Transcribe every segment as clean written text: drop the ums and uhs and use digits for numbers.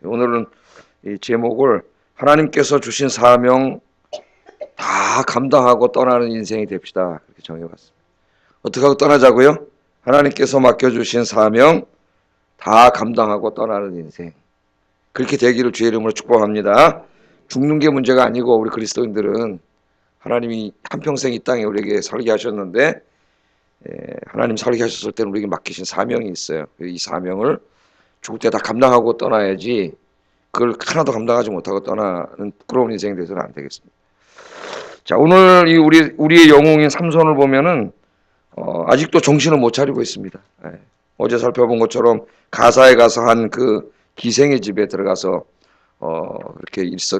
오늘은 이 제목을 하나님께서 주신 사명 다 감당하고 떠나는 인생이 됩시다. 그렇게 정해봤습니다. 어떻게 하고 떠나자고요? 하나님께서 맡겨주신 사명 다 감당하고 떠나는 인생. 그렇게 되기를 주의 이름으로 축복합니다. 죽는 게 문제가 아니고 우리 그리스도인들은 하나님이 한평생 이 땅에 우리에게 살게 하셨는데 하나님 살게 하셨을 때는 우리에게 맡기신 사명이 있어요. 이 사명을 죽을 때 다 감당하고 떠나야지 그걸 하나도 감당하지 못하고 떠나는 부끄러운 인생이 되서는 안 되겠습니다. 자, 오늘 우리의 영웅인 삼손을 보면은 아직도 정신을 못 차리고 있습니다. 어제 살펴본 것처럼 가사에 가서 한 그 기생의 집에 들어가서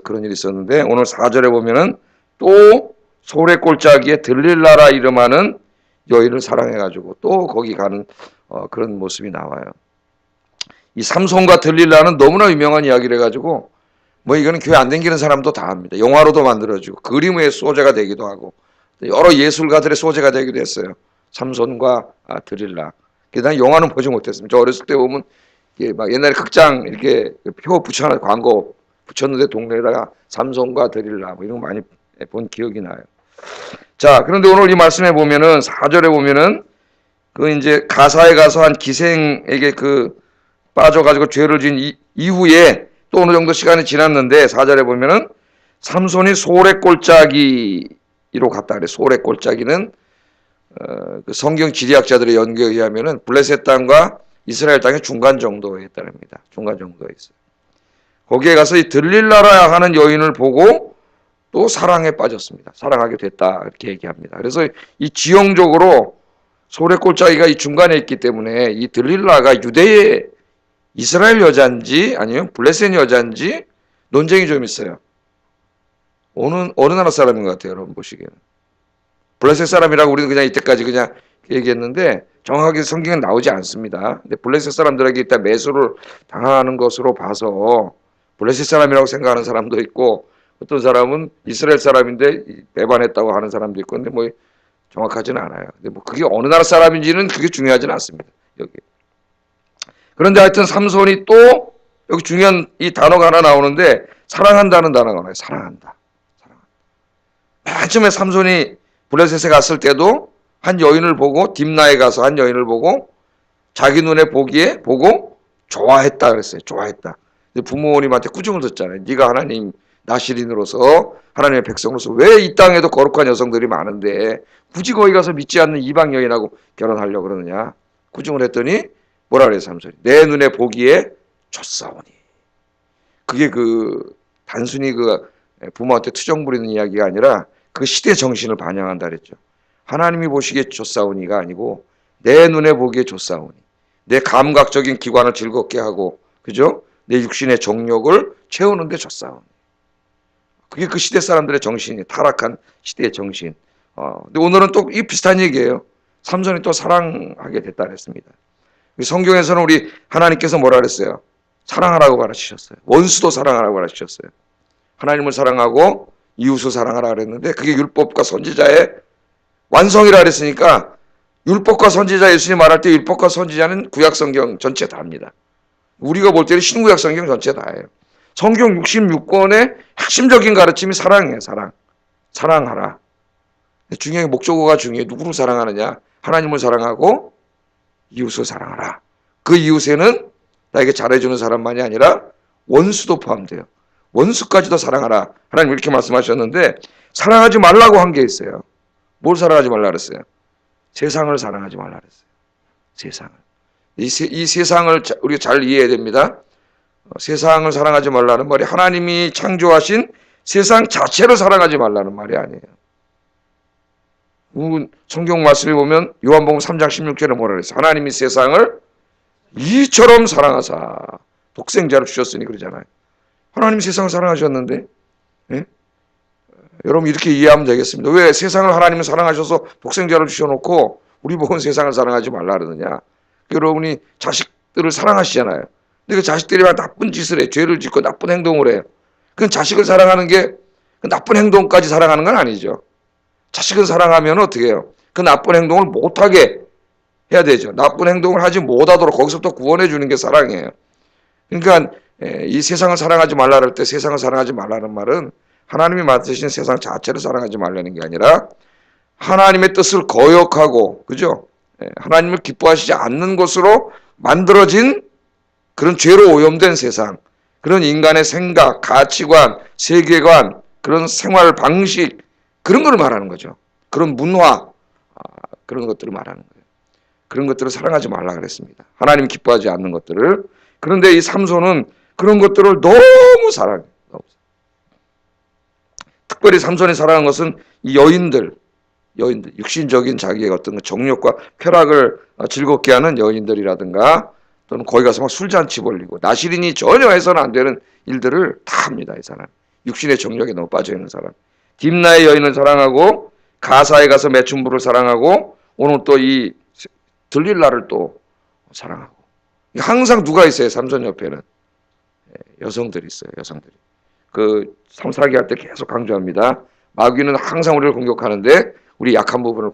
그런 일이 있었는데 오늘 4절에 보면은 또 소래 골짜기에 들릴라라 이름하는 여인을 사랑해가지고 또 거기 가는 그런 모습이 나와요. 이 삼손과 들릴라는 너무나 유명한 이야기를 해가지고 뭐 이거는 교회 안 다니는 사람도 다 합니다. 영화로도 만들어지고 그림의 소재가 되기도 하고 여러 예술가들의 소재가 되기도 했어요. 삼손과 들릴라. 난 영화는 보지 못했습니다. 저 어렸을 때 보면 막 옛날에 극장 이렇게 표 붙여놓은 광고 붙였는데 동네에다가 삼손과 들릴라 뭐 이런 거 많이 본 기억이 나요. 자, 그런데 오늘 이 말씀에 보면은 4절에 보면은 그 이제 가사에 가서 한 기생에게 빠져가지고 죄를 지은 이후에 또 어느 정도 시간이 지났는데 4절에 보면은 삼손이 소래 골짜기로 갔다 그래. 소래 골짜기는 그 성경 지리학자들의 연구에 의하면은 블레셋 땅과 이스라엘 땅의 중간 정도에 있답니다. 중간 정도에 있어요. 거기에 가서 이 들릴라라 하는 여인을 보고 또 사랑에 빠졌습니다. 사랑하게 됐다 이렇게 얘기합니다. 그래서 이 지형적으로 소래 골짜기가 이 중간에 있기 때문에 이 들릴라가 유대의 이스라엘 여자인지 아니면 블레셋 여자인지 논쟁이 좀 있어요. 어느 나라 사람인 것 같아요, 여러분 보시기에는. 블레셋 사람이라고 우리는 그냥 이때까지 그냥 얘기했는데 정확하게 성경에 나오지 않습니다. 근데 블레셋 사람들에게 일단 매수를 당하는 것으로 봐서 블레셋 사람이라고 생각하는 사람도 있고 어떤 사람은 이스라엘 사람인데 배반했다고 하는 사람도 있고 근데 뭐 정확하지는 않아요. 근데 뭐 그게 어느 나라 사람인지는 그게 중요하지는 않습니다. 여기. 그런데 하여튼 삼손이 또 여기 중요한 이 단어가 하나 나오는데 사랑한다는 단어가 나와요. 사랑한다. 맨 처음에 삼손이 블레셋에 갔을 때도 한 여인을 보고 딥나에 가서 한 여인을 보고 자기 눈에 보고 좋아했다 그랬어요. 좋아했다. 부모님한테 꾸중을 듣잖아요. 네가 하나님 나시린으로서 하나님의 백성으로서 왜 이 땅에도 거룩한 여성들이 많은데 굳이 거기 가서 믿지 않는 이방 여인하고 결혼하려고 그러느냐. 꾸중을 했더니 뭐라 그래요, 삼손이? 내 눈에 보기에 좋사오니. 그게 단순히 부모한테 투정 부리는 이야기가 아니라 그 시대 정신을 반영한다 그랬죠. 하나님이 보시기에 좋사오니가 아니고 내 눈에 보기에 좋사오니. 내 감각적인 기관을 즐겁게 하고, 그죠? 내 육신의 정욕을 채우는데 좋사오니. 그게 그 시대 사람들의 정신이 타락한 시대의 정신. 근데 오늘은 또 이 비슷한 얘기예요. 삼손이 또 사랑하게 됐다 그랬습니다. 성경에서는 우리 하나님께서 뭐라 그랬어요? 사랑하라고 가르치셨어요. 원수도 사랑하라고 가르치셨어요. 하나님을 사랑하고 이웃을 사랑하라 그랬는데 그게 율법과 선지자의 완성이라 그랬으니까 율법과 선지자 예수님이 말할 때 율법과 선지자는 구약성경 전체 다입니다. 우리가 볼 때는 신구약성경 전체 다예요. 성경 66권의 핵심적인 가르침이 사랑이에요. 사랑하라. 중요한 목적어가 중요해요. 누구를 사랑하느냐? 하나님을 사랑하고 이웃을 사랑하라. 그 이웃에는 나에게 잘해주는 사람만이 아니라 원수도 포함돼요. 원수까지도 사랑하라. 하나님 이렇게 말씀하셨는데 사랑하지 말라고 한 게 있어요. 뭘 사랑하지 말라 그랬어요? 세상을 사랑하지 말라 그랬어요. 세상을. 이 세상을 우리가 잘 이해해야 됩니다. 세상을 사랑하지 말라는 말이 하나님이 창조하신 세상 자체를 사랑하지 말라는 말이 아니에요. 성경 말씀에 보면 요한복음 3장 16절에 뭐라 그랬어요? 하나님이 세상을 이처럼 사랑하사 독생자를 주셨으니 그러잖아요. 하나님이 세상을 사랑하셨는데 여러분 이렇게 이해하면 되겠습니다. 왜 세상을 하나님이 사랑하셔서 독생자를 주셔놓고 우리 보고는 세상을 사랑하지 말라 그러느냐. 여러분이 자식들을 사랑하시잖아요. 근데 그 자식들이 나쁜 짓을 해. 죄를 짓고 나쁜 행동을 해요. 그건 자식을 사랑하는 게 나쁜 행동까지 사랑하는 건 아니죠. 자식을 사랑하면 어떻게 해요? 그 나쁜 행동을 못하게 해야 되죠. 나쁜 행동을 하지 못하도록 거기서부터 구원해 주는 게 사랑이에요. 그러니까 이 세상을 사랑하지 말라 할 때 세상을 사랑하지 말라는 말은 하나님이 만드신 세상 자체를 사랑하지 말라는 게 아니라 하나님의 뜻을 거역하고, 그죠? 하나님을 기뻐하시지 않는 것으로 만들어진 그런 죄로 오염된 세상, 그런 인간의 생각, 가치관, 세계관, 그런 생활 방식, 그런 걸 말하는 거죠. 그런 문화, 그런 것들을 말하는 거예요. 그런 것들을 사랑하지 말라 그랬습니다. 하나님 기뻐하지 않는 것들을. 그런데 이 삼손은 그런 것들을 너무 사랑해요. 특별히 삼손이 사랑한 것은 이 여인들, 육신적인 자기의 어떤 정욕과 쾌락을 즐겁게 하는 여인들이라든가, 또는 거기 가서 막 술잔치 벌리고 나시린이 전혀 해서는 안 되는 일들을 다 합니다. 이 사람. 육신의 정욕에 너무 빠져있는 사람. 딥나의 여인을 사랑하고, 가사에 가서 매춘부를 사랑하고, 오늘 또 이 들릴라를 또 사랑하고. 항상 누가 있어요? 삼손 옆에는 여성들이 있어요. 여성들이. 그 삼사기 할 때 계속 강조합니다. 마귀는 항상 우리를 공격하는데 우리 약한 부분을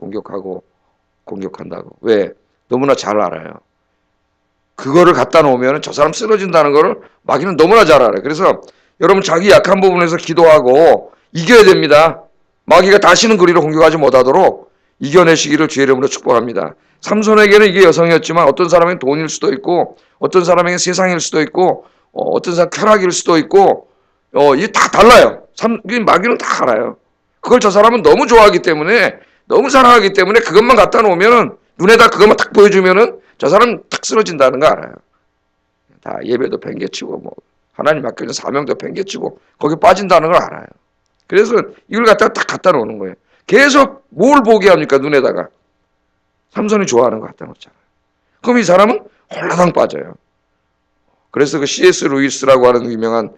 공격한다고. 왜? 너무나 잘 알아요. 그거를 갖다 놓으면 저 사람 쓰러진다는 거를 마귀는 너무나 잘 알아요. 그래서 여러분 자기 약한 부분에서 기도하고 이겨야 됩니다. 마귀가 다시는 그리로 공격하지 못하도록 이겨내시기를 주의 이름으로 축복합니다. 삼손에게는 이게 여성이었지만 어떤 사람에게는 돈일 수도 있고, 어떤 사람에게는 세상일 수도 있고, 어떤 사람 쾌락일 수도 있고, 이게 다 달라요. 마귀는 다 알아요. 그걸 저 사람은 너무 좋아하기 때문에, 너무 사랑하기 때문에 그것만 갖다 놓으면은, 눈에다 그것만 탁 보여주면은 저 사람 탁 쓰러진다는 거 알아요. 다 예배도 팽개치고, 뭐 하나님 맡겨진 사명도 팽개치고 거기 빠진다는 걸 알아요. 그래서 이걸 갖다가 딱 갖다 놓는 거예요. 계속 뭘 보게 합니까? 눈에다가. 삼손이 좋아하는 거 갖다 놓잖아요. 그럼 이 사람은 홀라당 빠져요. 그래서 그 C.S. 루이스라고 하는 유명한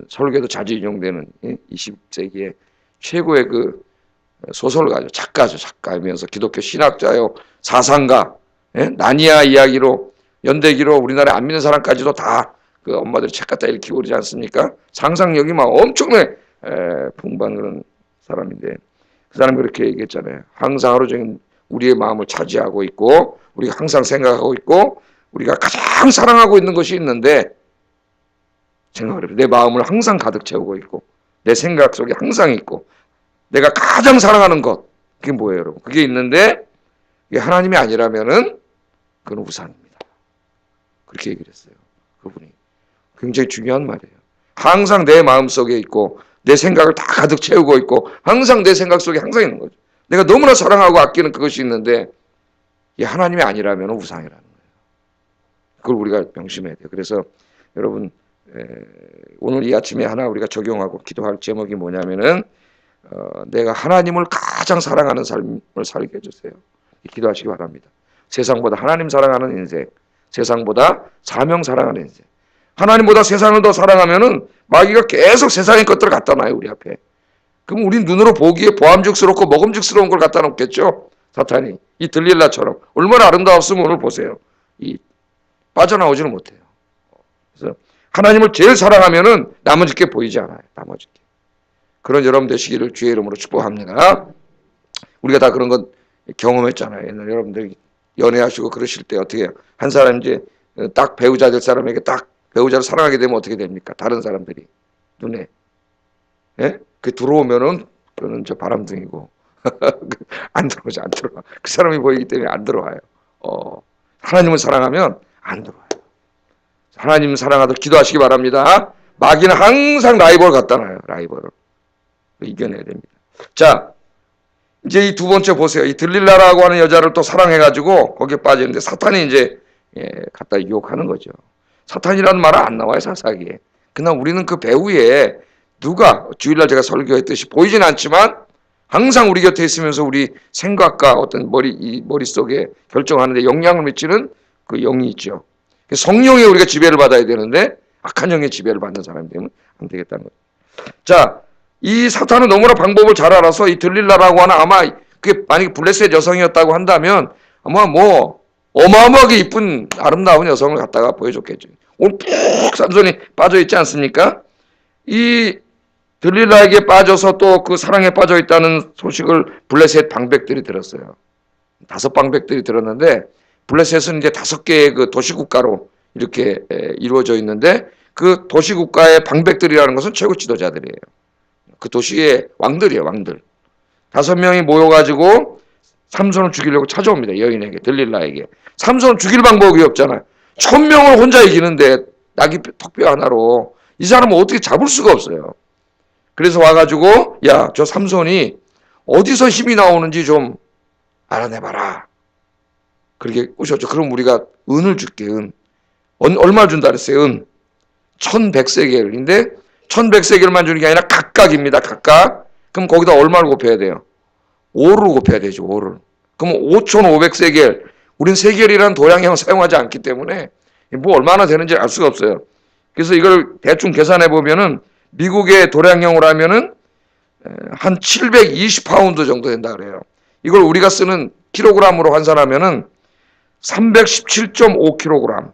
설교도 자주 인용되는 20세기의 최고의 그 소설가죠. 작가이면서 기독교 신학자요, 사상가, 나니아 이야기로, 연대기로 우리나라에 안 믿는 사람까지도 다 그 엄마들이 책 갖다 읽히고 그러지 않습니까? 상상력이 막 엄청나게 풍부한 그런 사람인데, 그 사람이 그렇게 얘기했잖아요. 항상 하루 종일 우리의 마음을 차지하고 있고, 우리가 항상 생각하고 있고, 우리가 가장 사랑하고 있는 것이 있는데, 생각을 해요. 내 마음을 항상 가득 채우고 있고, 내 생각 속에 항상 있고, 내가 가장 사랑하는 것, 그게 뭐예요, 여러분? 그게 있는데, 이게 하나님이 아니라면은, 그건 우상입니다. 그렇게 얘기를 했어요. 그분이. 굉장히 중요한 말이에요. 항상 내 마음 속에 있고, 내 생각을 다 가득 채우고 있고, 항상 내 생각 속에 항상 있는 거죠. 내가 너무나 사랑하고 아끼는 그것이 있는데, 이게 하나님이 아니라면 우상이라는 거예요. 그걸 우리가 명심해야 돼요. 그래서 여러분, 오늘 이 아침에 하나 우리가 적용하고 기도할 제목이 뭐냐면은, 내가 하나님을 가장 사랑하는 삶을 살게 해주세요. 기도하시기 바랍니다. 세상보다 하나님 사랑하는 인생, 세상보다 사명 사랑하는 인생. 하나님보다 세상을 더 사랑하면은 마귀가 계속 세상의 것들을 갖다 놔요, 우리 앞에. 그럼 우리 눈으로 보기에 보암직스럽고 먹음직스러운 걸 갖다 놓겠죠? 사탄이. 이 들릴라처럼. 얼마나 아름다웠으면 오늘 보세요. 빠져나오지는 못해요. 그래서 하나님을 제일 사랑하면은 나머지 게 보이지 않아요. 나머지 게. 그런 여러분 되시기를 주의 이름으로 축복합니다. 우리가 다 그런 것 경험했잖아요. 옛날 여러분들 연애하시고 그러실 때 어떻게 해요? 한 사람 이제 딱 배우자 될 사람에게 딱 배우자를 사랑하게 되면 어떻게 됩니까? 다른 사람들이 눈에. 그 들어오면은 그거는 저 바람둥이고 안 들어오죠. 안 들어와. 그 사람이 보이기 때문에 안 들어와요. 하나님을 사랑하면 안 들어와요. 하나님 사랑하도록 기도하시기 바랍니다. 마귀는 항상 라이벌 갖다 놔요. 라이벌을. 이겨내야 됩니다. 자, 이제 이 두 번째 보세요. 이 들릴라라고 하는 여자를 또 사랑해가지고 거기에 빠지는데 사탄이 이제 갖다 유혹하는 거죠. 사탄이라는 말은 안 나와요, 사사기에. 그러나 우리는 그 배후에 누가 주일날 제가 설교했듯이 보이진 않지만 항상 우리 곁에 있으면서 우리 생각과 어떤 머릿속에 결정하는데 영향을 미치는 그 영이 있죠. 성령에 우리가 지배를 받아야 되는데 악한 영의 지배를 받는 사람이 되면 안 되겠다는 거죠. 자, 이 사탄은 너무나 방법을 잘 알아서 이 들릴라라고 하는 아마 그게 만약에 블레셋 여성이었다고 한다면 아마 뭐 어마어마하게 이쁜 아름다운 여성을 갖다가 보여줬겠죠. 오늘 푹 삼손이 빠져있지 않습니까? 이 들릴라에게 빠져서 또 그 사랑에 빠져있다는 소식을 블레셋 방백들이 들었어요. 5 방백들이 들었는데 블레셋은 이제 5개의 그 도시국가로 이렇게 이루어져 있는데 그 도시국가의 방백들이라는 것은 최고 지도자들이에요. 그 도시의 왕들이에요, 왕들. 5명이 모여가지고 삼손을 죽이려고 찾아옵니다. 여인에게, 들릴라에게. 삼손은 죽일 방법이 없잖아요. 1000명을 혼자 이기는데 나귀 턱뼈 하나로 이 사람은 어떻게 잡을 수가 없어요. 그래서 와가지고 야, 저 삼손이 어디서 힘이 나오는지 좀 알아내봐라. 그렇게 오셨죠. 그럼 우리가 은을 줄게, 은. 얼마 준다 그랬어요, 은. 1100세겔인데 1100세겔만 주는 게 아니라 각각입니다. 각각. 그럼 거기다 얼마를 곱해야 돼요? 5를 곱해야 되죠. 5를. 그럼 5500세겔. 우린 세겔이라는 도량형 사용하지 않기 때문에 뭐 얼마나 되는지 알 수가 없어요. 그래서 이걸 대충 계산해 보면은 미국의 도량형으로 하면은 한 720파운드 정도 된다 그래요. 이걸 우리가 쓰는 킬로그램으로 환산하면은 317.5kg.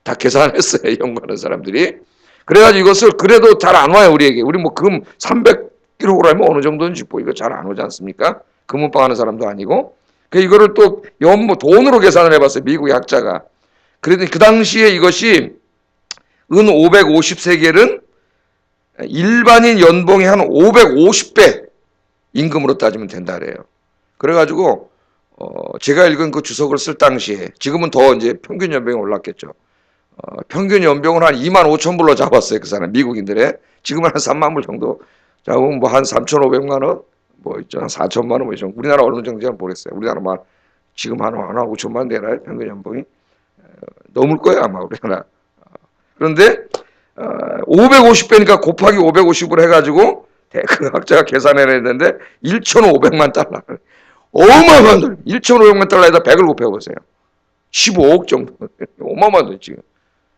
다 계산했어요. 연구하는 사람들이. 그래가지고 이것을 그래도 잘 안 와요, 우리에게. 우리 뭐 금 300kg이면 어느 정도인지 뭐 이거 잘 안 오지 않습니까? 금은방 하는 사람도 아니고. 그 이거를 또 연뭐 돈으로 계산을 해봤어요. 미국의 학자가. 그랬더니 그 당시에 이것이 은 550세겔은 일반인 연봉의 한 550배 임금으로 따지면 된다 그래요. 그래가지고 제가 읽은 그 주석을 쓸 당시에 지금은 더 이제 평균 연봉이 올랐겠죠. 평균 연봉을 한 25,000불로 잡았어요. 그 사람 미국인들의. 지금은 한 3만 불 정도 잡으면 뭐 한 3,500만 원, 뭐 있죠, 한 4천만 원, 뭐 있죠. 우리나라 어느 정도인지 모르겠어요. 우리나라만 지금 한 5천만 원 되나요? 평균 연봉이 넘을 거예요 아마 우리나라. 그런데 550배니까 곱하기 550으로 해가지고 그 학자가 계산해냈는데 1,500만 달러. 어마어마한 돈. 1,500만 달러에다 100을 곱해보세요. 15억 정도. 어마어마한 돈 지금.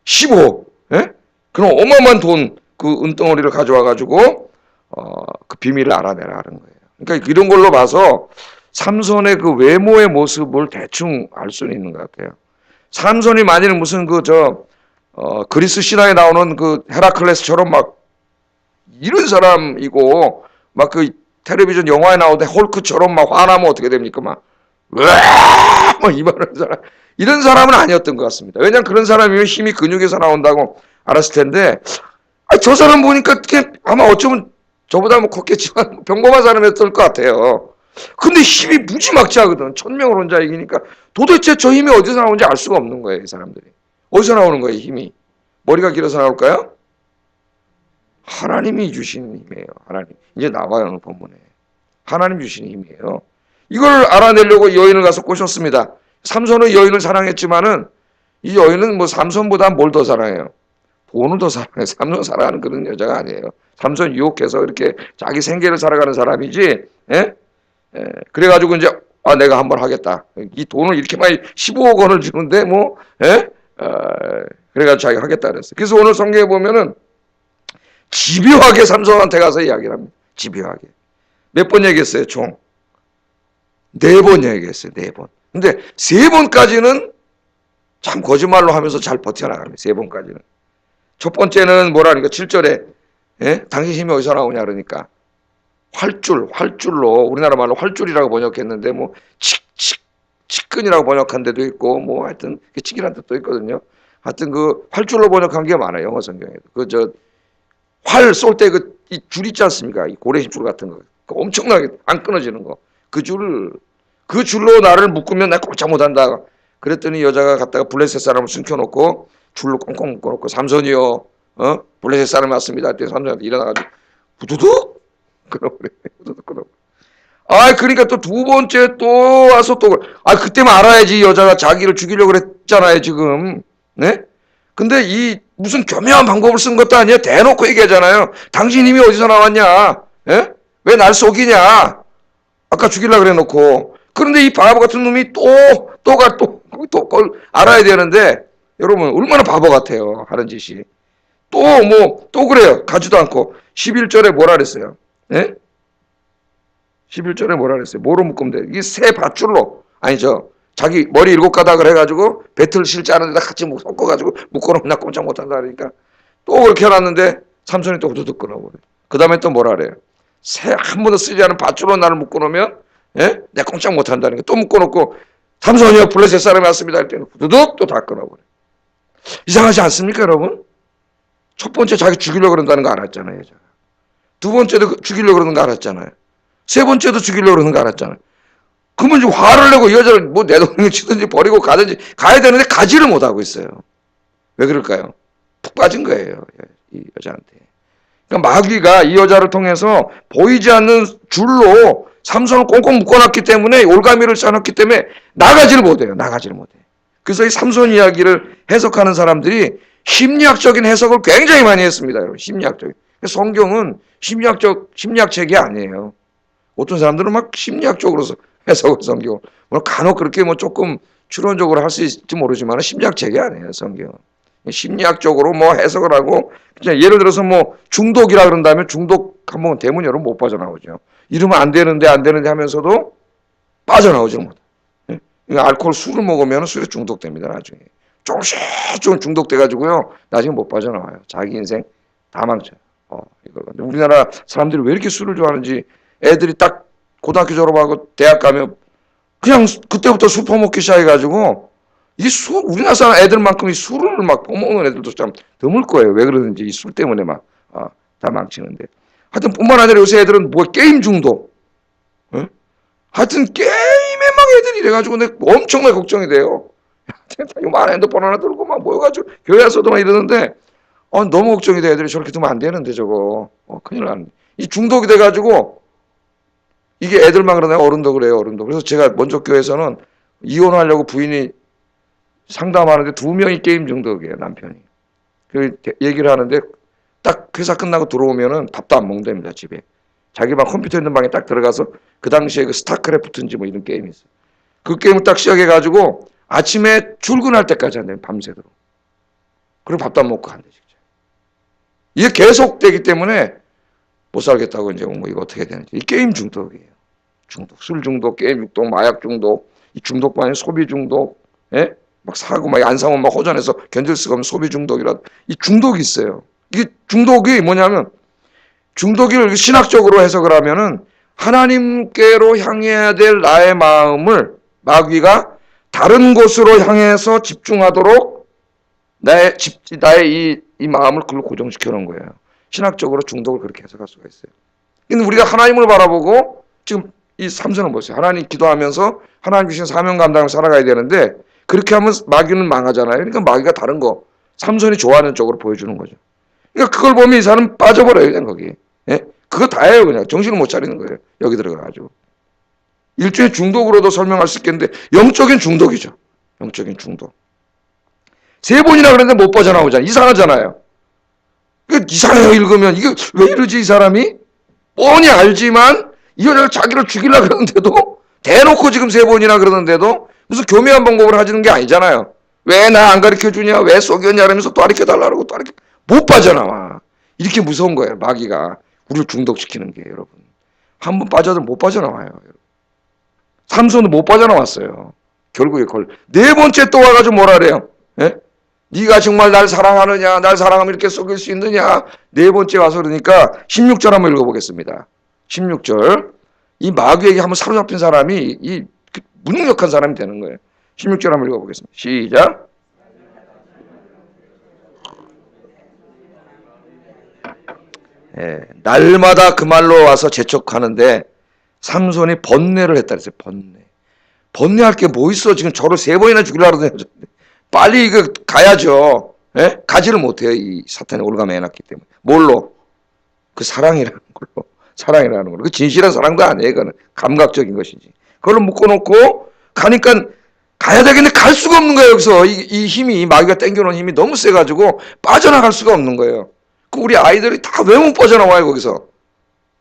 15억. 예? 그럼 어마어마한 돈, 그 은덩어리를 가져와가지고 그 비밀을 알아내라 하는 거예요. 그러니까 이런 걸로 봐서 삼손의 그 외모의 모습을 대충 알 수는 있는 것 같아요. 삼손이 만일 무슨 그리스 신화에 나오는 그 헤라클레스처럼 막 이런 사람이고 막 그 텔레비전 영화에 나오던 헐크처럼 막 화나면 어떻게 됩니까? 막 이만한 사람, 이런 사람은 아니었던 것 같습니다. 왜냐하면 그런 사람이면 힘이 근육에서 나온다고 알았을 텐데, 저 사람 보니까 아마 어쩌면 저보다 뭐 컸겠지만 평범한 사람이었을 것 같아요. 근데 힘이 무지막지하거든. 1000명을 혼자 이기니까 도대체 저 힘이 어디서 나오는지 알 수가 없는 거예요, 이 사람들이. 어디서 나오는 거예요, 힘이? 머리가 길어서 나올까요? 하나님이 주신 힘이에요. 하나님. 이제 나와요, 오늘 본문에. 하나님 주신 힘이에요. 이걸 알아내려고 여인을 가서 꼬셨습니다. 삼손은 여인을 사랑했지만은 이 여인은 뭐 삼손보다 뭘 더 사랑해요? 돈을 더 사랑해요. 삼손 사랑하는 그런 여자가 아니에요. 삼손 유혹해서 이렇게 자기 생계를 살아가는 사람이지. 예? 그래가지고 이제 내가 한번 하겠다. 이 돈을 이렇게 많이 15억 원을 주는데 뭐 예? 그래가지고 자기가 하겠다 그랬어요. 그래서 오늘 성경에 보면은 집요하게 삼손한테 가서 이야기를 합니다. 집요하게. 몇 번 얘기했어요, 총? 4번 얘기했어요, 4번. 근데 3번까지는 참 거짓말로 하면서 잘 버텨나갑니다. 3번까지는. 첫 번째는 뭐라니까 7절에 예? 당신 힘이 어디서 나오냐 그러니까 활줄로 우리나라 말로 활줄이라고 번역했는데 뭐 치근이라고 번역한 데도 있고 뭐 하여튼 치기란 뜻도 있거든요. 하여튼 그 활줄로 번역한 게 많아요. 영어 성경에도. 활 쏠 때 이 줄 있지 않습니까? 이 고래힘줄 같은 거. 엄청나게 안 끊어지는 거. 그 줄로 나를 묶으면 나 꼼짝 못한다. 그랬더니 여자가 갔다가 블레셋 사람을 숨겨놓고 줄로 꽁꽁 묶어놓고 삼손이요, 블레셋 사람이 왔습니다. 그때 삼손한테 일어나가지고 부두둑 끊어버려. 부두둑 끊어. 그러니까 또 2번째 또 와서 또 그때만 알아야지 여자가 자기를 죽이려고 그랬잖아요 지금. 네? 근데 이 무슨 교묘한 방법을 쓴 것도 아니에요. 대놓고 얘기하잖아요. 당신 힘이 어디서 나왔냐? 예? 왜 날 속이냐? 아까 죽이려고 그래 놓고. 그런데 이 바보 같은 놈이 또 그걸 알아야 되는데, 여러분, 얼마나 바보 같아요. 하는 짓이. 또 그래요. 가지도 않고. 11절에 뭐라 그랬어요? 예? 11절에 뭐라 그랬어요? 뭐로 묶으면 돼? 이게 새 밧줄로. 아니죠. 자기 머리 7가닥을 해가지고 배틀 실지 않은 데다 같이 섞어가지고 묶어놓으면 나 꼼짝 못한다 그러니까 또 그렇게 해놨는데 삼손이 또 후두둑 끊어버려. 그 다음에 또 뭐라 그래요? 한 번도 쓰지 않은 밧줄로 나를 묶어놓으면 예? 내가 꼼짝 못한다니까 또 묶어놓고 삼손이요 블레셋 사람이 왔습니다 할 때는 후두둑 또 다 끊어버려. 이상하지 않습니까 여러분? 첫 번째 자기 죽이려고 그런다는 거 알았잖아요. 여자가. 두 번째도 죽이려고 그러는 거 알았잖아요. 세 번째도 죽이려고 그러는 거 알았잖아요. 그러면 이제 화를 내고 이 여자를 뭐 내동댕이 치든지 버리고 가든지 가야 되는데 가지를 못하고 있어요. 왜 그럴까요? 푹 빠진 거예요. 이 여자한테. 그러니까 마귀가 이 여자를 통해서 보이지 않는 줄로 삼손을 꽁꽁 묶어놨기 때문에 올가미를 쌓아놨기 때문에 나가지를 못해요. 나가지를 못해요. 그래서 이 삼손 이야기를 해석하는 사람들이 심리학적인 해석을 굉장히 많이 했습니다. 여러분. 심리학적인. 성경은 심리학책이 아니에요. 어떤 사람들은 막 심리학적으로 해석을 성경. 물론 간혹 그렇게 뭐 조금 추론적으로 할 수 있을지 모르지만 심리학책이 아니에요. 성경은. 심리학적으로 뭐 해석을 하고 그냥 예를 들어서 뭐 중독이라 그런다면 중독 한번 되면 여러분 못 빠져나오죠. 이러면 안 되는데 하면서도 빠져나오지 못해. 그러니까 알코올 술을 먹으면 술에 중독됩니다. 나중에 조금씩 좀 중독돼가지고요. 나중에 못 빠져나와요. 자기 인생 다 망쳐요. 이걸. 우리나라 사람들이 왜 이렇게 술을 좋아하는지 애들이 딱 고등학교 졸업하고 대학 가면 그냥 그때부터 술 퍼먹기 시작해가지고 이 우리나라 사람 애들만큼 이 술을 막 퍼먹는 애들도 참 드물 거예요. 왜 그러는지 이 술 때문에 막 다 망치는데. 하여튼 뿐만 아니라 요새 애들은 뭐 게임 중독. 어? 하여튼 게임에 막 애들이 이래가지고 내가 엄청나게 걱정이 돼요. 요만한 핸드폰 하나 들고 막 모여가지고 교회 와서도 막 이러는데 너무 걱정이 돼. 애들이 저렇게 두면 안 되는데 저거. 큰일 나는데. 이 중독이 돼가지고 이게 애들만 그러나요? 어른도 그래요. 어른도. 그래서 제가 먼저 교회에서는 이혼하려고 부인이 상담하는데 2명이 게임 중독이에요. 남편이. 그 얘기를 하는데 딱 회사 끝나고 들어오면은 밥도 안 먹는답니다. 집에. 자기 방 컴퓨터 있는 방에 딱 들어가서 그 당시에 그 스타크래프트인지 뭐 이런 게임이 있어요. 그 게임을 딱 시작해가지고 아침에 출근할 때까지 한대요. 밤새도록. 그리고 밥도 안 먹고 한대. 이게 계속되기 때문에 못 살겠다고 이제 뭐 이거 어떻게 되는지. 이 게임 중독이에요. 중독. 술 중독, 게임 중독, 마약 중독, 이 중독뿐 아니라 소비 중독, 예? 막 사고 막 안 사면 막 호전해서 견딜 수가 없는 소비 중독이라 이 중독이 있어요. 이게 중독이 뭐냐면 중독을 신학적으로 해석을 하면은 하나님께로 향해야 될 나의 마음을 마귀가 다른 곳으로 향해서 집중하도록 나의 이 마음을 그걸로 고정시켜 놓은 거예요. 신학적으로 중독을 그렇게 해석할 수가 있어요. 근데 우리가 하나님을 바라보고 지금 이 삼손을 보세요. 하나님 기도하면서 하나님 주신 사명 감당을 살아가야 되는데 그렇게 하면 마귀는 망하잖아요. 그러니까 마귀가 다른 거 삼손이 좋아하는 쪽으로 보여주는 거죠. 그러니까 그걸 보면 이 사람은 빠져버려요. 그냥 거기. 예? 그거 다예요. 그냥 정신을 못 차리는 거예요. 여기 들어가가지고. 일종의 중독으로도 설명할 수 있겠는데 영적인 중독이죠. 영적인 중독. 3번이나 그랬는데 못 빠져나오잖아요. 이상하잖아요. 이상해요. 읽으면 이게 왜 이러지 이 사람이? 뻔히 알지만 이 여자가 자기를 죽이려고 그러는데도 대놓고 지금 3번이나 그러는데도 무슨 교묘한 방법을 하시는 게 아니잖아요. 왜 나 안 가르쳐주냐? 왜 속였냐? 하면서 또 가르쳐달라고 또 못 빠져나와. 이렇게 무서운 거예요. 마귀가 우리를 중독시키는 게 여러분. 한 번 빠져도 못 빠져나와요. 삼손은 못 빠져나왔어요. 결국에 그걸 4번째 또 와가지고 뭐라 그래요? 예? 네가 정말 날 사랑하느냐? 날 사랑하면 이렇게 속일 수 있느냐? 4번째 와서 그러니까 16절 한번 읽어보겠습니다. 16절. 이 마귀에게 한번 사로잡힌 사람이 이 무능력한 사람이 되는 거예요. 16절 한번 읽어보겠습니다. 시작. 예, 날마다 그 말로 와서 재촉하는데 삼손이 번뇌를 했다 그랬어요. 번뇌할 게 뭐 있어? 지금 저를 3번이나 죽이려고 그러는데 빨리 이거 가야죠. 예? 가지를 못해요. 이 사탄이 올가매 해놨기 때문에. 뭘로? 그 사랑이라는 걸로. 사랑이라는 걸로. 그 진실한 사랑도 아니에요. 그거는 감각적인 것이지. 그걸로 묶어놓고 가니까 가야 되겠는데 갈 수가 없는 거예요. 여기서 이 힘이 마귀가 땡겨놓은 힘이 너무 세가지고 빠져나갈 수가 없는 거예요. 그 우리 아이들이 다 왜 못 빠져나와요 거기서.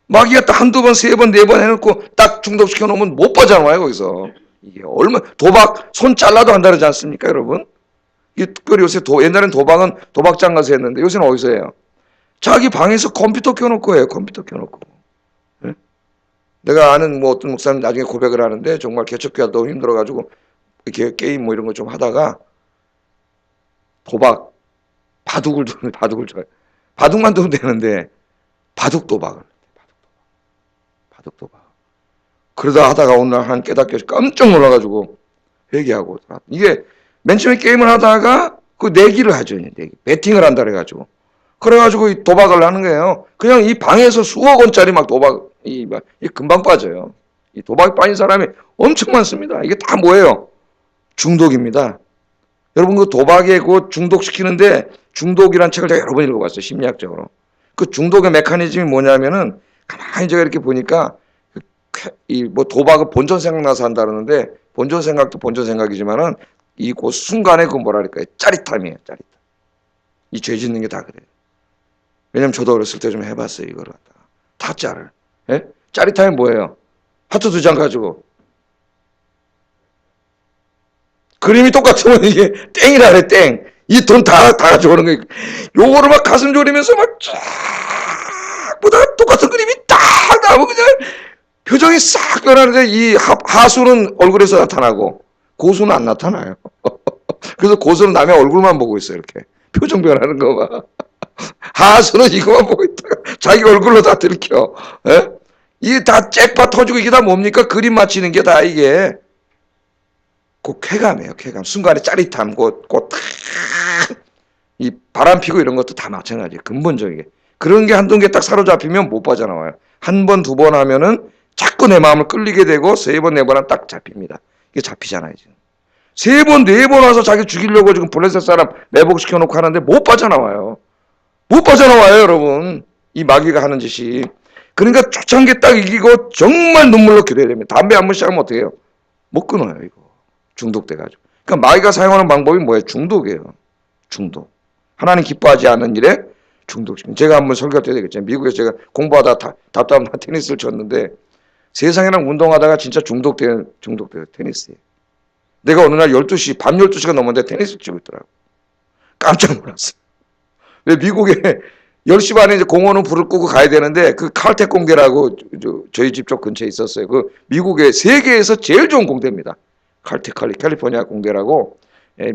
마귀가 딱 1-2번, 3번, 4번 해놓고 딱 중독시켜 놓으면 못 빠져나와요 거기서. 이게 도박 손 잘라도 한다 그러지 않습니까 여러분? 이게 특별히 요새 옛날엔 도박은 도박장 가서 했는데 요새는 어디서 해요? 자기 방에서 컴퓨터 켜놓고 해요. 컴퓨터 켜놓고. 네? 내가 아는 뭐 어떤 목사님 나중에 고백을 하는데 정말 개척교회가 너무 힘들어가지고 이렇게 게임 뭐 이런 거 좀 하다가 도박 바둑을 좋아해. 바둑만 두면 되는데 바둑 도박을. 그러다 하다가 오늘 한 깨닫게 깜짝 놀라가지고 회개하고 이게 맨 처음에 게임을 하다가 그 내기를 하죠. 내기. 배팅을 한다 그래가지고 그래가지고 이 도박을 하는 거예요. 그냥 이 방에서 수억 원짜리 막 도박, 이 금방 빠져요. 이 도박에 빠진 사람이 엄청 많습니다. 이게 다 뭐예요? 중독입니다. 여러분 그 도박에 그 중독시키는데 중독이란 책을 제가 여러 번 읽어봤어요. 심리학적으로. 그 중독의 메커니즘이 뭐냐면은 가만히 제가 이렇게 보니까 이 뭐 도박은 본전 생각나서 한다 그러는데 본전 생각도 본전 생각이지만은 이 그 순간에 그 뭐랄까요? 짜릿함이에요. 짜릿함. 이 죄 짓는 게 다 그래요. 왜냐면 저도 어렸을 때 좀 해봤어요. 이걸 갖다가. 타짜를. 예? 짜릿함이 뭐예요? 하트 2장 가지고. 그림이 똑같으면 이게 땡이라 그래, 땡. 이 돈 다 가져오는 거예요. 요거를 막 가슴 졸이면서 막 쫙, 보다 똑같은 그림이 딱 나오면 그냥 표정이 싹 변하는데 이 하수는 얼굴에서 나타나고 고수는 안 나타나요. 그래서 고수는 남의 얼굴만 보고 있어요, 이렇게. 표정 변하는 거 봐. 하수는 이거만 보고 있다가 자기 얼굴로 다 들켜. 예? 이게 다 잭팟 터지고 이게 다 뭡니까? 그림 맞히는 게 다 이게. 그 쾌감이에요, 쾌감. 순간의 짜릿함, 이 바람 피고 이런 것도 다 마찬가지예요. 근본적이게. 그런 게 한두 개 딱 사로잡히면 못 빠져나와요. 한 번, 두 번 하면은 자꾸 내 마음을 끌리게 되고 세 번, 네 번 하면 딱 잡힙니다. 이게 잡히잖아요, 지금. 세 번, 네 번 와서 자기 죽이려고 지금 블레셋 사람 매복시켜 놓고 하는데 못 빠져나와요. 못 빠져나와요, 여러분. 이 마귀가 하는 짓이. 그러니까 초창기 딱 이기고 정말 눈물로 기도해야 됩니다. 담배 한 번 시작하면 어떻게 해요? 못 끊어요, 이거. 중독돼가지고. 그러니까 마귀가 사용하는 방법이 뭐예요? 중독이에요. 중독. 하나님 기뻐하지 않는 일에 중독심. 제가 한번 설교할 때 되겠죠. 미국에서 제가 공부하다 답답한 테니스를 쳤는데 세상이랑 운동하다가 진짜 중독돼요. 테니스에. 내가 어느 날 12시, 밤 12시가 넘었는데 테니스를 치고 있더라고. 깜짝 놀랐어요. 왜 미국에 10시 반에 이제 공원은 불을 끄고 가야 되는데 그 칼텍 공대라고 저희 집 쪽 근처에 있었어요. 그 미국의 세계에서 제일 좋은 공대입니다. 칼텍 캘리포니아 공대라고.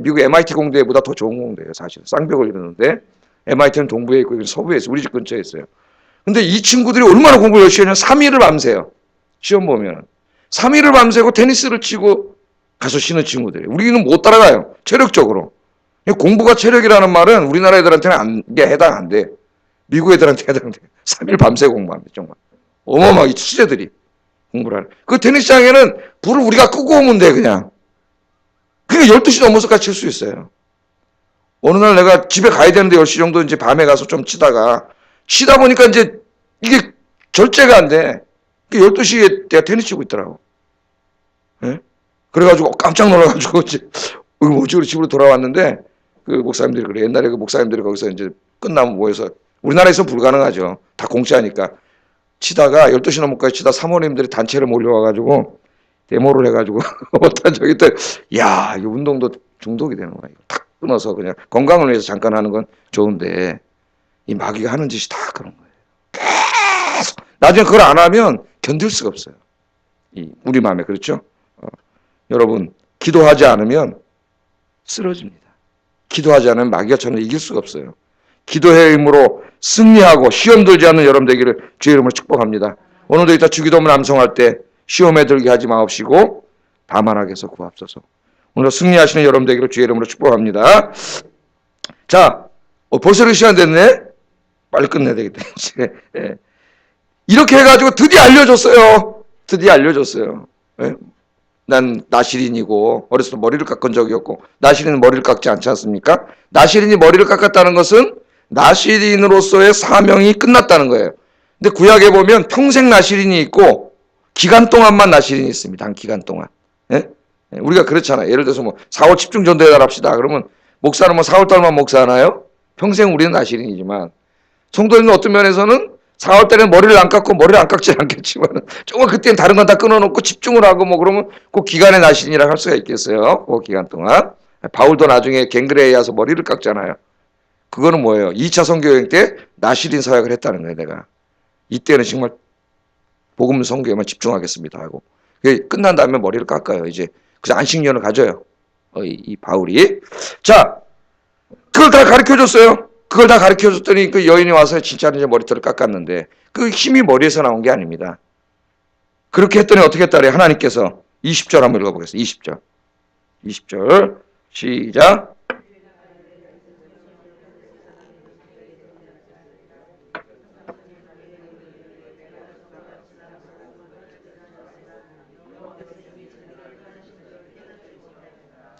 미국 MIT 공대보다 더 좋은 공대예요. 사실 쌍벽을 이루는데 MIT는 동부에 있고 서부에 있어요. 우리 집 근처에 있어요. 근데 이 친구들이 얼마나 공부를 열심히 하냐면 3일을 밤새요. 시험 보면 3일을 밤새고 테니스를 치고 가서 쉬는 친구들이에요. 우리는 못 따라가요. 체력적으로. 공부가 체력이라는 말은 우리나라 애들한테는 이게 해당 안 돼. 미국 애들한테 해당돼. 3일 밤새 공부합니다. 정말. 어마어마하게 치재들이 공부를 하는. 그 테니스장에는 불을 우리가 끄고 오면 돼 그냥. 그러니까 12시 넘어서까지 칠 수 있어요. 어느 날 내가 집에 가야 되는데 10시 정도 이제 밤에 가서 좀 치다 보니까 이제 이게 절제가 안 돼. 12시에 내가 테니스 치고 있더라고. 예? 그래가지고 깜짝 놀라가지고 이제 뭐지 우리 집으로 돌아왔는데 그 목사님들이 그래. 옛날에 그 목사님들이 거기서 이제 끝나면 모여서 우리나라에서 불가능하죠. 다 공짜니까. 치다가 12시 넘어까지 치다 사모님들이 단체로 몰려와가지고 데모를 해가지고 못한 적이 있대. 야, 이 운동도 중독이 되는 거야. 탁 끊어서 그냥 건강을 위해서 잠깐 하는 건 좋은데 이 마귀가 하는 짓이 다 그런 거예요. 계속 나중에 그걸 안 하면 견딜 수가 없어요. 우리 마음에 그렇죠? 여러분 기도하지 않으면 쓰러집니다. 기도하지 않으면 마귀가 저는 이길 수가 없어요. 기도의 힘으로 승리하고 시험 들지 않는 여러분 되기를 주의 이름으로 축복합니다. 오늘도 이따 주기도문 암송할 때 시험에 들게 하지 마옵시고 다만 악에서 구하옵소서. 오늘 승리하시는 여러분 되기를 주의 이름으로 축복합니다. 자, 벌써 그 시간 됐네? 빨리 끝내야 되겠다. 예. 이렇게 해가지고 드디어 알려줬어요. 예? 난 나시린이고 어렸을 때 머리를 깎은 적이 없고 나시린은 머리를 깎지 않지 않습니까? 나시린이 머리를 깎았다는 것은 나시린으로서의 사명이 끝났다는 거예요. 근데 구약에 보면 평생 나시린이 있고 기간 동안만 나시린이 있습니다. 한 기간 동안. 예? 우리가 그렇잖아요. 예를 들어서 뭐 4월 집중 전도회 합시다. 그러면 목사는 뭐 4월 달만 목사하나요? 평생 우리는 나시린이지만 성도님은 어떤 면에서는 4월 달에는 머리를 안 깎고 머리를 안 깎지 않겠지만 정말 그때는 다른 건 다 끊어놓고 집중을 하고 뭐 그러면 그 기간의 나시린이라고 할 수가 있겠어요. 그 기간 동안. 바울도 나중에 갱그레에 와서 머리를 깎잖아요. 그거는 뭐예요? 2차 선교여행 때 나시린 사역을 했다는 거예요. 내가. 이때는 정말 복음 선교에만 집중하겠습니다 하고 끝난 다음에 머리를 깎아요. 이제 그래서 안식년을 가져요. 이 바울이. 자, 그걸 다 가르쳐줬어요. 그걸 다 가르쳐줬더니 그 여인이 와서 진짜로 이제 머리털을 깎았는데 그 힘이 머리에서 나온 게 아닙니다. 그렇게 했더니 어떻게 했다 그래요? 하나님께서 20절 한번 읽어보겠습니다. 20절 시작.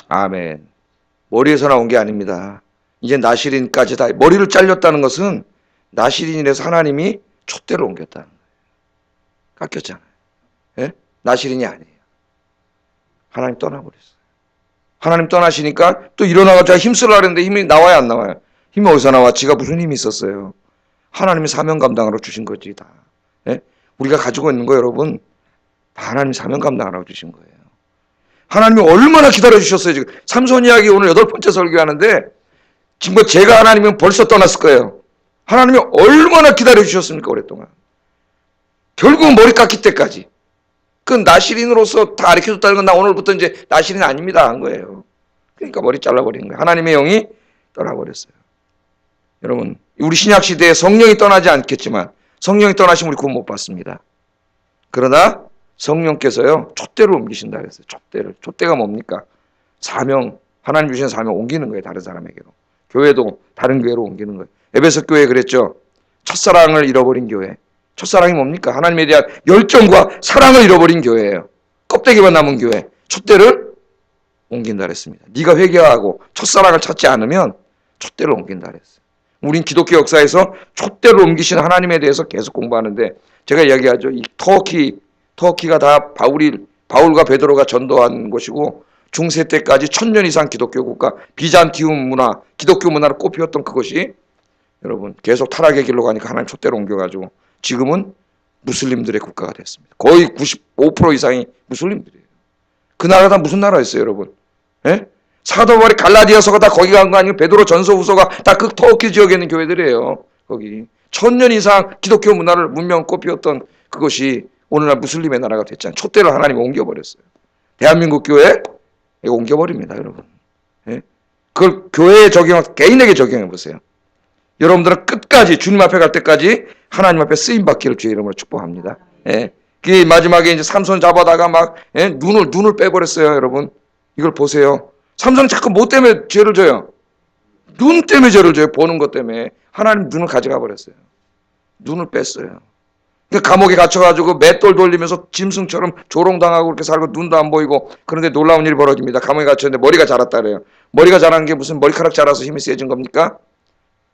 아멘. 머리에서 나온 게 아닙니다. 이제 나시린까지 다 머리를 잘렸다는 것은 나시린이라서 하나님이 촛대로 옮겼다는 거예요. 깎였잖아요. 예? 나시린이 아니에요. 하나님 떠나버렸어요. 하나님 떠나시니까 또 일어나가지고 힘쓰려고 했는데 힘이 나와요, 안 나와요? 힘이 어디서 나와? 지가 무슨 힘이 있었어요? 하나님이 사명 감당하러 주신 거지 다. 예? 우리가 가지고 있는 거 여러분 다 하나님 사명 감당하라고 주신 거예요. 하나님이 얼마나 기다려주셨어요. 지금 삼손 이야기 오늘 8번째 설교하는데 지금 제가 하나님은 벌써 떠났을 거예요. 하나님이 얼마나 기다려주셨습니까 오랫동안. 결국은 머리 깎일 때까지. 그 나시린으로서 다 가르쳐줬다는 건 나 오늘부터 이제 나시린 아닙니다 한 거예요. 그러니까 머리 잘라버린 거예요. 하나님의 영이 떠나버렸어요. 여러분 우리 신약시대에 성령이 떠나지 않겠지만 성령이 떠나시면 우리 구원 못 받습니다. 그러나 성령께서요 촛대로 옮기신다 그랬어요. 촛대가 뭡니까? 사명, 하나님 주신 사명 옮기는 거예요. 다른 사람에게로. 교회도 다른 교회로 옮기는 거예요. 에베소 교회 그랬죠. 첫사랑을 잃어버린 교회. 첫사랑이 뭡니까? 하나님에 대한 열정과 사랑을 잃어버린 교회예요. 껍데기만 남은 교회. 촛대를 옮긴다 그랬습니다. 네가 회개하고 첫사랑을 찾지 않으면 촛대를 옮긴다 그랬어요. 우린 기독교 역사에서 촛대를 옮기신 하나님에 대해서 계속 공부하는데 제가 이야기하죠. 이 터키가 다 바울과 베드로가 전도한 곳이고 중세 때까지 1000년 이상 기독교 국가 비잔티움 문화, 기독교 문화를 꼽히었던 그것이 여러분 계속 타락의 길로 가니까 하나님 촛대로 옮겨가지고 지금은 무슬림들의 국가가 됐습니다. 거의 95% 이상이 무슬림들이에요. 그 나라가 다 무슨 나라였어요 여러분? 예? 사도 바울이 갈라디아서가 다 거기 간 거 아니고 베드로 전서 후서가 다 그 터키 지역에 있는 교회들이에요. 거기 1000년 이상 기독교 문화를 문명 꼽히었던 그것이 오늘날 무슬림의 나라가 됐잖아요. 촛대를 하나님이 옮겨버렸어요. 대한민국 교회 이거 옮겨버립니다 여러분. 예? 그걸 교회에 개인에게 적용해 보세요. 여러분들은 끝까지 주님 앞에 갈 때까지 하나님 앞에 쓰임 받기를 주의 이름으로 축복합니다. 예. 그 마지막에 이제 삼손 잡아다가 막 눈을 빼버렸어요 여러분. 이걸 보세요. 삼손은 자꾸 뭐 때문에 죄를 져요? 눈 때문에 죄를 져요. 보는 것 때문에. 하나님 눈을 가져가 버렸어요. 눈을 뺐어요. 감옥에 갇혀가지고 맷돌 돌리면서 짐승처럼 조롱당하고 그렇게 살고 눈도 안 보이고 그런데 놀라운 일이 벌어집니다. 감옥에 갇혔는데 머리가 자랐다 그래요. 머리가 자란 게 무슨 머리카락 자라서 힘이 세진 겁니까?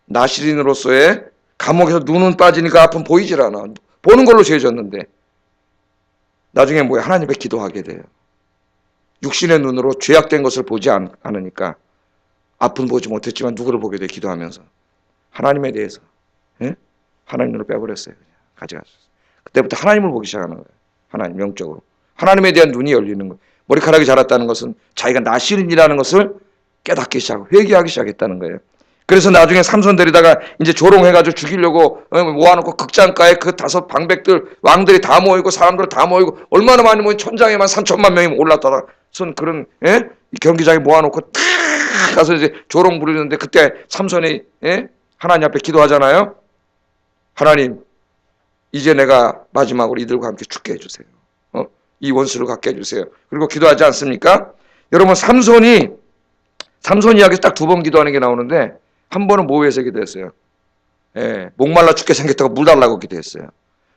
나시린으로서의 감옥에서 눈은 빠지니까 앞은 보이질 않아. 보는 걸로 죄졌는데 나중에 뭐야? 하나님 앞에 기도하게 돼요. 육신의 눈으로 죄악된 것을 보지 않으니까 앞은 보지 못했지만 누구를 보게 돼? 기도하면서 하나님에 대해서 하나님 눈을 빼버렸어요. 그냥 가져갔어요. 그때부터 하나님을 보기 시작하는 거예요. 하나님 영적으로 하나님에 대한 눈이 열리는 거예요. 머리카락이 자랐다는 것은 자기가 나시린이라는 것을 깨닫기 시작하고 회개하기 시작했다는 거예요. 그래서 나중에 삼손 데리다가 이제 조롱해가지고 죽이려고 모아놓고 극장가에 그 5 방백들 왕들이 다 모이고 사람들 다 모이고 얼마나 많이 모인 천장에만 3천만 명이 올랐다가 선 그런 경기장에 모아놓고 탁 가서 이제 조롱 부르는데 그때 삼손이 하나님 앞에 기도하잖아요. 하나님 이제 내가 마지막으로 이들과 함께 죽게 해주세요. 이 원수를 갖게 해주세요. 그리고 기도하지 않습니까? 여러분 삼손 이야기에서 딱 2번 기도하는 게 나오는데 한 번은 뭐 위해서 기도했어요? 목말라 죽게 생겼다고 물 달라고 기도했어요.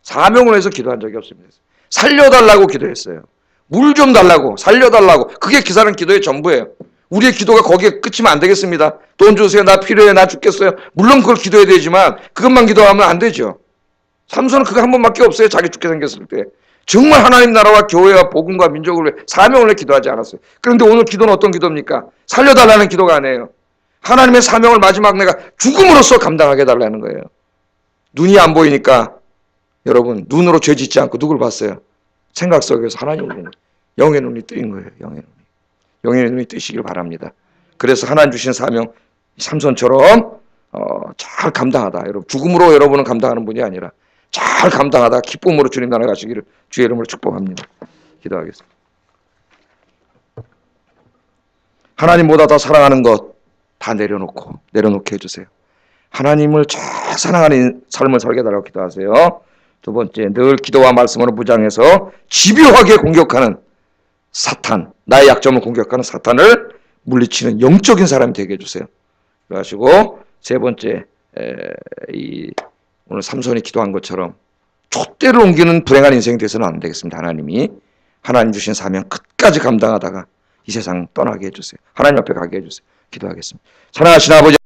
사명을 해서 기도한 적이 없습니다. 살려달라고 기도했어요. 물 좀 달라고 살려달라고 그게 그 사람 기도의 전부예요. 우리의 기도가 거기에 끝이면 안 되겠습니다. 돈 주세요. 나 필요해. 나 죽겠어요. 물론 그걸 기도해야 되지만 그것만 기도하면 안 되죠. 삼손은 그거 한 번밖에 없어요. 자기 죽게 생겼을 때. 정말 하나님 나라와 교회와 복음과 민족을 위해 사명을 해 기도하지 않았어요. 그런데 오늘 기도는 어떤 기도입니까? 살려달라는 기도가 아니에요. 하나님의 사명을 마지막 내가 죽음으로써 감당하게 해달라는 거예요. 눈이 안 보이니까 여러분 눈으로 죄 짓지 않고 누굴 봤어요? 생각 속에서 하나님을 보는 거예요. 영의 눈이 뜨인 거예요. 영의 눈이 뜨시길 바랍니다. 그래서 하나님 주신 사명 삼손처럼 잘 감당하다. 여러분 죽음으로 여러분은 감당하는 분이 아니라 잘 감당하다 기쁨으로 주님 나라에 가시기를 주의 이름으로 축복합니다. 기도하겠습니다. 하나님보다 더 사랑하는 것 다 내려놓게 해주세요. 하나님을 잘 사랑하는 삶을 살게 해달라고 기도하세요. 2번째, 늘 기도와 말씀으로 무장해서 집요하게 공격하는 사탄, 나의 약점을 공격하는 사탄을 물리치는 영적인 사람이 되게 해주세요. 그러시고 3번째, 오늘 삼손이 기도한 것처럼 촛대를 옮기는 불행한 인생이 돼서는 안 되겠습니다. 하나님 주신 사명 끝까지 감당하다가 이 세상 떠나게 해주세요. 하나님 앞에 가게 해주세요. 기도하겠습니다. 찬양하신 아버지